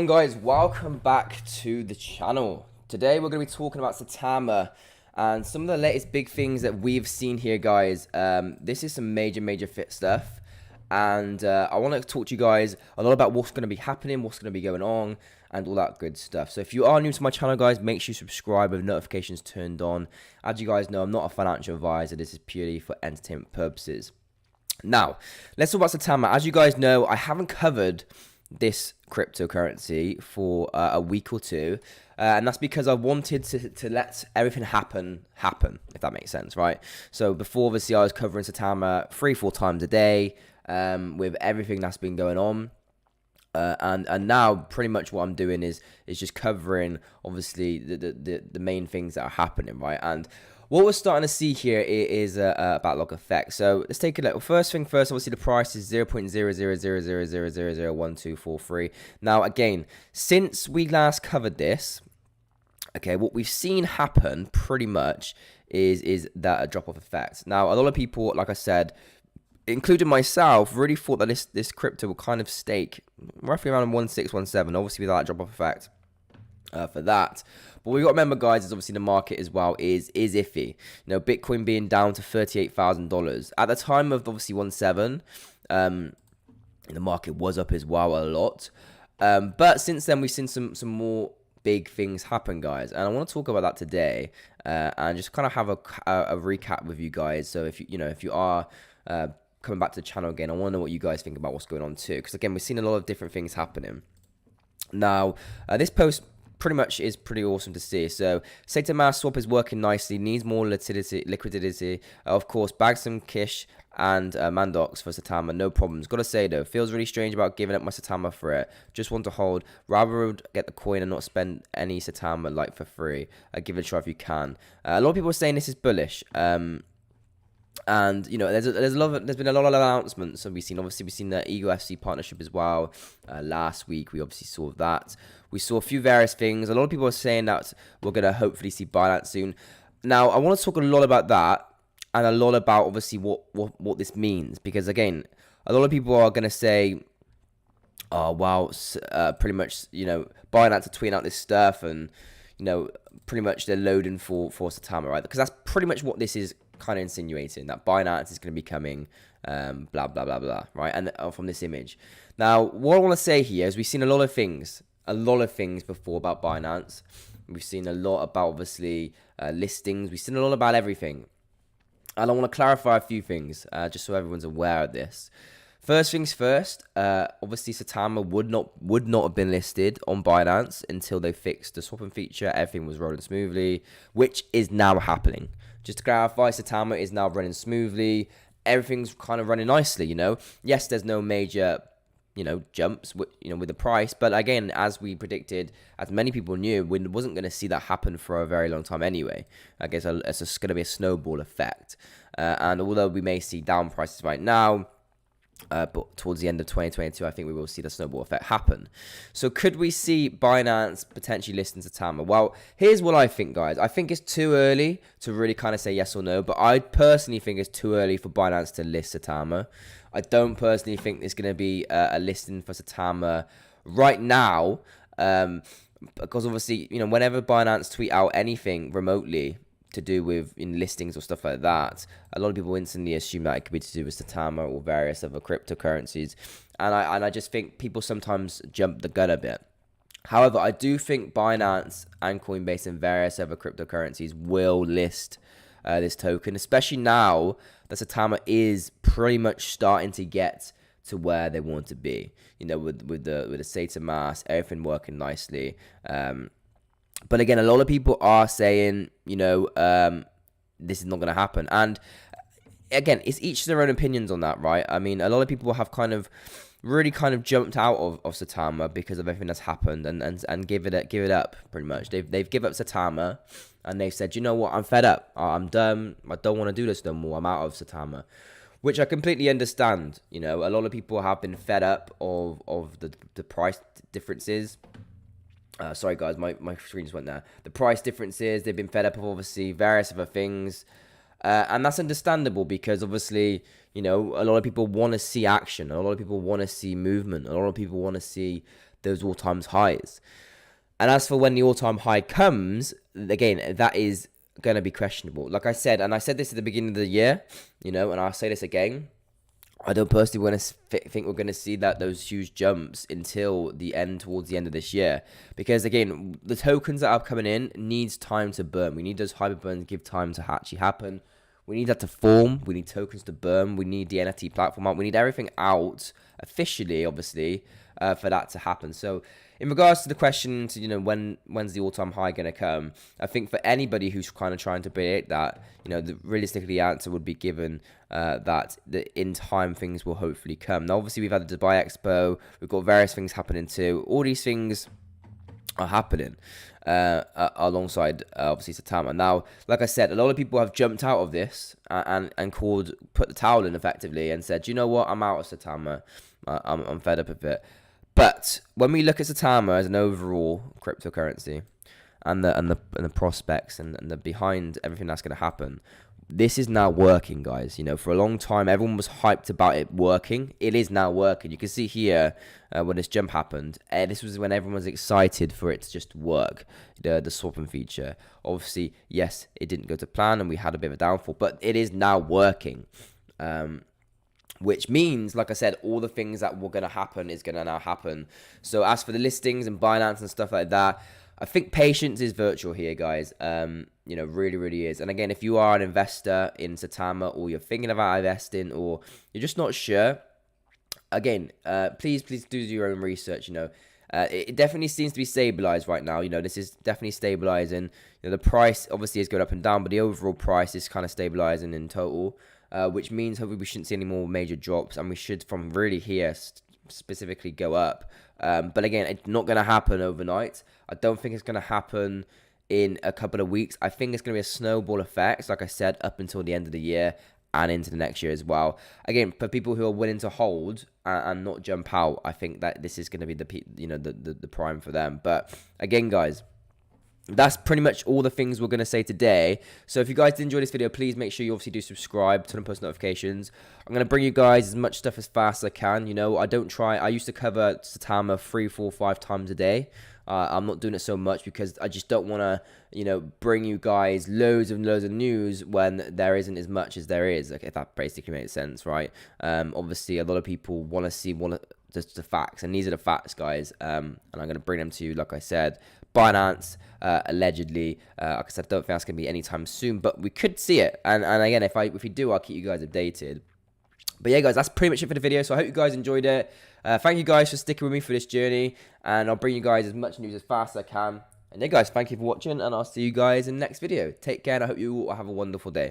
Guys, welcome back to the channel. Today we're going to be talking about SAITAMA and some of the latest big things that we've seen here, guys. This is some major fit stuff, and I want to talk to you guys a lot about what's going to be happening, what's going to be going on, and all that good stuff. So if you are new to my channel, guys, make sure you subscribe with notifications turned on. As you guys know, I'm not a financial advisor. This is purely for entertainment purposes. Now, let's talk about SAITAMA. As you guys know, I haven't covered this cryptocurrency for a week or two, and that's because I wanted to let everything happen, if that makes sense, right? So before, obviously, I was covering SAITAMA 3-4 times a day with everything that's been going on. And now pretty much what I'm doing is just covering obviously the main things that are happening, right? And what we're starting to see here is a backlog effect. So let's take a look. First thing first, obviously the price is 0.0000001243. Now again, since we last covered this, okay, what we've seen happen pretty much is that a drop-off effect. Now a lot of people, like I said, including myself, really thought that this crypto would kind of stake roughly around 1617, obviously without that drop-off effect for that. But what we got to remember, guys, is obviously the market as well is iffy. You know, Bitcoin being down to $38,000 at the time of obviously 17, the market was up as well a lot. But since then, we've seen some more big things happen, guys, and I want to talk about that today and just kind of have a recap with you guys. So if you are coming back to the channel again, I want to know what you guys think about what's going on too, because again, we've seen a lot of different things happening. Now, this post pretty much is pretty awesome to see. So SAITAMA swap is working nicely, needs more liquidity. Of course, bag some Kish and Mandox for SAITAMA, no problems. Gotta say though, feels really strange about giving up my SAITAMA for it. Just want to hold. Rather get the coin and not spend any SAITAMA like for free. Give it a try if you can. A lot of people are saying this is bullish. And you know, there's been a lot of announcements. So we've seen the Eagle FC partnership as well. Last week we obviously saw that. We saw a few various things. A lot of people are saying that we're gonna hopefully see Binance soon. Now I want to talk a lot about that and a lot about obviously what this means, because again, a lot of people are gonna say, oh wow, pretty much, you know, Binance are tweeting out this stuff and, you know, pretty much they're loading for SAITAMA, right? Because that's pretty much what this is kind of insinuating, that Binance is going to be coming, blah blah blah blah, right? And from this image. Now, what I want to say here is we've seen a lot of things before about Binance. We've seen a lot about obviously listings. We've seen a lot about everything, and I want to clarify a few things just so everyone's aware of this. First things first, obviously SAITAMA would not have been listed on Binance until they fixed the swapping feature. Everything was rolling smoothly, which is now happening. Just to clarify, SAITAMA is now running smoothly. Everything's kind of running nicely, you know. Yes, there's no major, you know, jumps with the price, but again, as we predicted, as many people knew, we wasn't going to see that happen for a very long time anyway. I guess it's just going to be a snowball effect. And although we may see down prices right now, but towards the end of 2022, I think we will see the snowball effect happen. So could we see Binance potentially listing SAITAMA? Well, here's what I think, guys. I think it's too early to really kind of say yes or no, but I personally think it's too early for Binance to list SAITAMA. I don't personally think there's going to be a listing for SAITAMA right now, because obviously, you know, whenever Binance tweet out anything remotely to do with listings or stuff like that, a lot of people instantly assume that it could be to do with SAITAMA or various other cryptocurrencies, and I just think people sometimes jump the gun a bit. However, I do think Binance and Coinbase and various other cryptocurrencies will list this token, especially now that SAITAMA is pretty much starting to get to where they want to be. You know, with the SAITAMA, everything working nicely. But again, a lot of people are saying, you know, this is not going to happen. And again, it's each their own opinions on that, right? I mean, a lot of people have really jumped out of SAITAMA because of everything that's happened and give it up pretty much. They've given up SAITAMA and they said, you know what, I'm fed up. I'm done. I don't want to do this no more. I'm out of SAITAMA, which I completely understand. You know, a lot of people have been fed up of the price differences. Sorry guys, my screen just went there. The price differences, they've been fed up of obviously various other things. And that's understandable because obviously, you know, a lot of people want to see action. A lot of people want to see movement. A lot of people want to see those all-time highs. And as for when the all-time high comes, again, that is going to be questionable. Like I said, and I said this at the beginning of the year, and I'll say this again, I don't personally think we're going to see those huge jumps until towards the end of this year. Because again, the tokens that are coming in needs time to burn. We need those hyper burns to give time to actually happen. We need that to form. We need tokens to burn. We need the NFT platform out. We need everything out officially, obviously, for that to happen. So in regards to the question to, when's the all-time high going to come, I think for anybody who's kind of trying to predict that, realistically the answer would be given that in time things will hopefully come. Now, obviously, we've had the Dubai Expo. We've got various things happening too. All these things are happening alongside, obviously, SAITAMA. Now, like I said, a lot of people have jumped out of this and put the towel in effectively and said, you know what, I'm out of SAITAMA. I'm fed up of it. But when we look at SAITAMA as an overall cryptocurrency and the prospects and the behind everything that's going to happen, this is now working, guys. For a long time, everyone was hyped about it working. It is now working. You can see here when this jump happened. This was when everyone was excited for it to just work, the swapping feature. Obviously, yes, it didn't go to plan and we had a bit of a downfall, but it is now working. Which means, like I said, all the things that were going to happen is going to now happen. So as for the listings and Binance and stuff like that, I think patience is virtual here, guys. Really, really is. And again, if you are an investor in SAITAMA or you're thinking about investing or you're just not sure, again, please do your own research. It definitely seems to be stabilized right now. This is definitely stabilizing. The price obviously is going up and down, but the overall price is kind of stabilizing in total. Which means hopefully we shouldn't see any more major drops, and we should from really here specifically go up. But again, it's not going to happen overnight. I don't think it's going to happen in a couple of weeks. I think it's going to be a snowball effect, like I said, up until the end of the year and into the next year as well. Again, for people who are willing to hold and not jump out, I think that this is going to be the prime for them. But again, guys, that's pretty much all the things we're going to say today. So if you guys did enjoy this video, please make sure you obviously do subscribe, turn on post notifications. I'm going to bring you guys as much stuff as fast as I can. I used to cover SAITAMA 3, 4, 5 times a day. I'm not doing it so much because I just don't want to, bring you guys loads and loads of news when there isn't as much as there is. If that basically makes sense, right? Obviously, a lot of people want to see just the facts, and these are the facts, guys. And I'm going to bring them to you, like I said. Binance, allegedly, like I said, I don't think that's going to be anytime soon, but we could see it. And again, if we do, I'll keep you guys updated. But yeah, guys, that's pretty much it for the video. So I hope you guys enjoyed it. Thank you guys for sticking with me for this journey, and I'll bring you guys as much news as fast as I can. And yeah, guys, thank you for watching, and I'll see you guys in the next video. Take care, and I hope you all have a wonderful day.